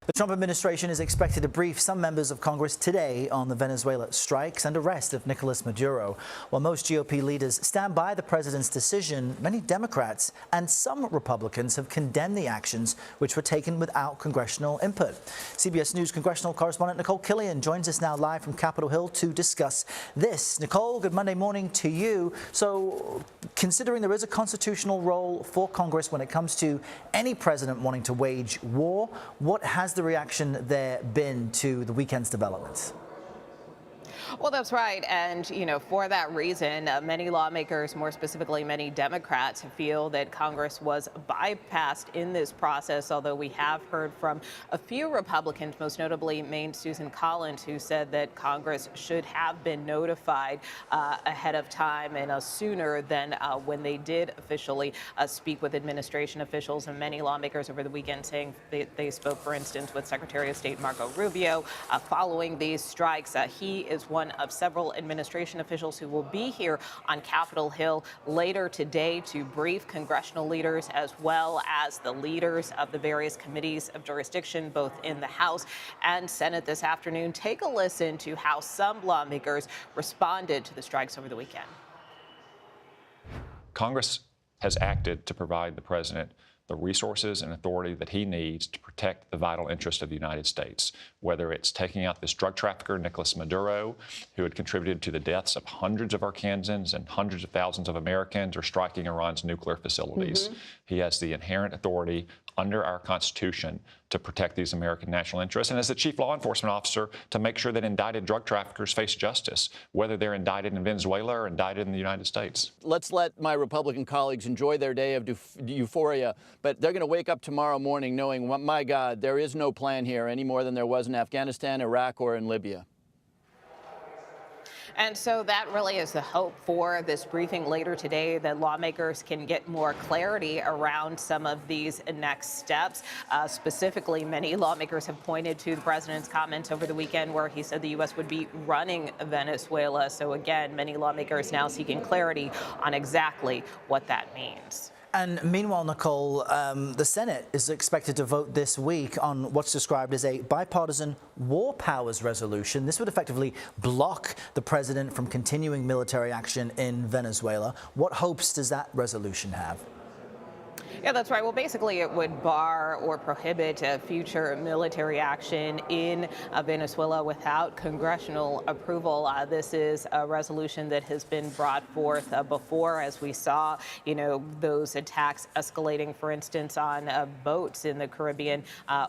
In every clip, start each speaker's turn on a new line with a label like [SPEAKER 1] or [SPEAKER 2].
[SPEAKER 1] The Trump administration is expected to brief some members of Congress today on the Venezuela strikes and arrest of Nicolas Maduro. While most GOP leaders stand by the president's decision, many Democrats and some Republicans have condemned the actions, which were taken without congressional input. CBS News congressional correspondent Nikole Killion joins us now live from Capitol Hill to discuss this. Nikole, good Monday morning to you. So, considering there is a constitutional role for Congress when it comes to any president wanting to wage war, what has the reaction there been to the weekend's developments?
[SPEAKER 2] Well, that's right. And, for that reason, many lawmakers, more specifically many Democrats, feel that Congress was bypassed in this process, although we have heard from a few Republicans, most notably Maine's Susan Collins, who said that Congress should have been notified ahead of time and sooner than when they did officially speak with administration officials. And many lawmakers over the weekend saying they spoke, for instance, with Secretary of State Marco Rubio following these strikes. He is one of several administration officials who will be here on Capitol Hill later today to brief congressional leaders as well as the leaders of the various committees of jurisdiction, both in the House and Senate this afternoon. Take a listen to how some lawmakers responded to the strikes over the weekend.
[SPEAKER 3] Congress has acted to provide the president the resources and authority that he needs to protect the vital interests of the United States, whether it's taking out this drug trafficker, Nicolas Maduro, who had contributed to the deaths of hundreds of Arkansans and hundreds of thousands of Americans, or striking Iran's nuclear facilities. He has the inherent authority under our Constitution to protect these American national interests, and as the chief law enforcement officer, to make sure that indicted drug traffickers face justice, whether they're indicted in Venezuela or indicted in the United States.
[SPEAKER 4] Let's let my Republican colleagues enjoy their day of euphoria, but they're going to wake up tomorrow morning knowing, my God, there is no plan here any more than there was in Afghanistan, Iraq, or in Libya.
[SPEAKER 2] And so that really is the hope for this briefing later today, that lawmakers can get more clarity around some of these next steps. Specifically, many lawmakers have pointed to the president's comments over the weekend where he said the U.S. would be running Venezuela. So again, many lawmakers now seeking clarity on exactly what that means.
[SPEAKER 1] And meanwhile, Nikole, the Senate is expected to vote this week on what's described as a bipartisan war powers resolution. This would effectively block the president from continuing military action in Venezuela. What hopes does that resolution have?
[SPEAKER 2] Yeah, that's right. Well, basically, it would bar or prohibit future military action in Venezuela without congressional approval. This is a resolution that has been brought forth before, as we saw, those attacks escalating, for instance, on boats in the Caribbean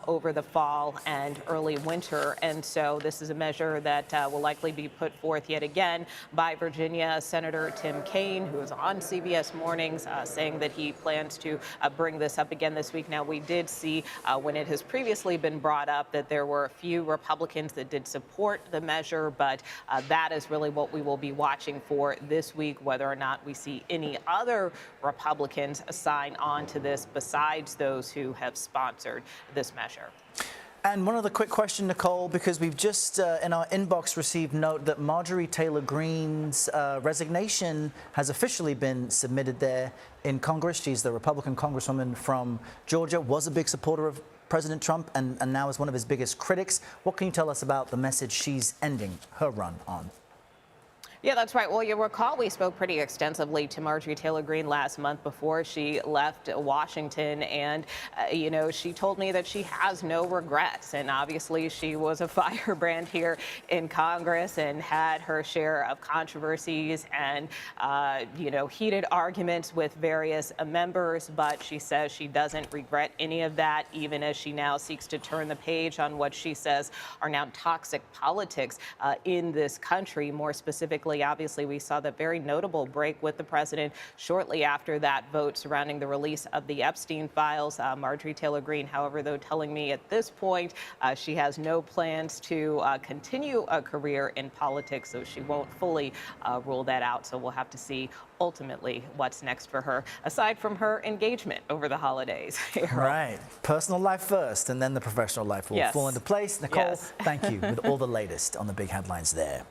[SPEAKER 2] over the fall and early winter. And so this is a measure that will likely be put forth yet again by Virginia Senator Tim Kaine, who is on CBS Mornings, saying that he plans to bring this up again this week. Now, we did see when it has previously been brought up that there were a few Republicans that did support the measure, but that is really what we will be watching for this week, whether or not we see any other Republicans sign on to this besides those who have sponsored this measure.
[SPEAKER 1] And one other quick question, Nikole, because we've just in our inbox received note that Marjorie Taylor Greene's resignation has officially been submitted there in Congress. She's the Republican congresswoman from Georgia, was a big supporter of President Trump, and now is one of his biggest critics. What can you tell us about the message she's ending her run on?
[SPEAKER 2] Yeah, that's right. Well, you'll recall we spoke pretty extensively to Marjorie Taylor Greene last month before she left Washington. And, she told me that she has no regrets. And obviously, she was a firebrand here in Congress and had her share of controversies and, heated arguments with various members. But she says she doesn't regret any of that, even as she now seeks to turn the page on what she says are now toxic politics in this country. More specifically, obviously, we saw that very notable break with the president shortly after that vote surrounding the release of the Epstein files. Marjorie Taylor Greene, however, though, telling me at this point she has no plans to continue a career in politics, so she won't fully rule that out. So we'll have to see ultimately what's next for her, aside from her engagement over the holidays.
[SPEAKER 1] Right. Personal life first, and then the professional life will fall into place. Nikole, thank you with all the latest on the big headlines there.